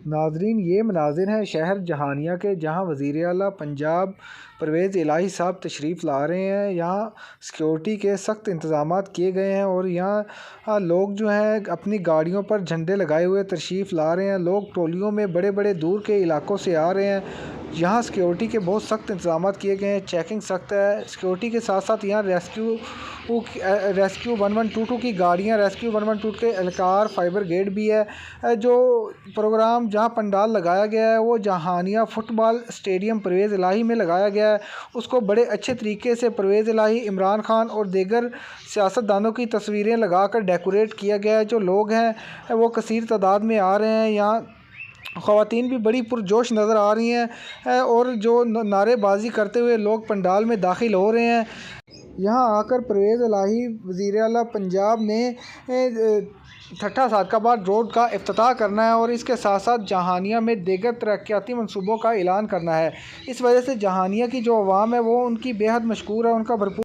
ناظرین، یہ مناظر ہیں شہر جہانیہ کے، جہاں وزیر اعلیٰ پنجاب پرویز الہی صاحب تشریف لا رہے ہیں۔ یہاں سیکیورٹی کے سخت انتظامات کیے گئے ہیں اور یہاں لوگ جو ہیں اپنی گاڑیوں پر جھنڈے لگائے ہوئے تشریف لا رہے ہیں۔ لوگ ٹولیوں میں بڑے بڑے دور کے علاقوں سے آ رہے ہیں۔ یہاں سیکیورٹی کے بہت سخت انتظامات کیے گئے ہیں، چیکنگ سخت ہے۔ سیکیورٹی کے ساتھ ساتھ یہاں ریسکیو 1122 کی گاڑیاں، ریسکیو 1122 کے اہلکار، فائر بریگیڈ بھی ہے۔ جو پروگرام جہاں پنڈال لگایا گیا ہے وہ جہانیہ فٹ بال اسٹیڈیم پرویز الہی میں لگایا گیا ہے۔ اس کو بڑے اچھے طریقے سے پرویز الہی، عمران خان اور دیگر سیاستدانوں کی تصویریں لگا کر ڈیکوریٹ کیا گیا ہے۔ جو لوگ ہیں وہ کثیر تعداد میں آ رہے ہیں۔ یہاں خواتین بھی بڑی پرجوش نظر آ رہی ہیں اور جو نعرے بازی کرتے ہوئے لوگ پنڈال میں داخل ہو رہے ہیں۔ یہاں آ کر پرویز الہی وزیر اعلیٰ پنجاب نے ٹھٹھہ صادقاباد روڈ کا افتتاح کرنا ہے اور اس کے ساتھ ساتھ جہانیہ میں دیگر ترقیاتی منصوبوں کا اعلان کرنا ہے۔ اس وجہ سے جہانیہ کی جو عوام ہے وہ ان کی بے حد مشکور ہے، ان کا بھرپور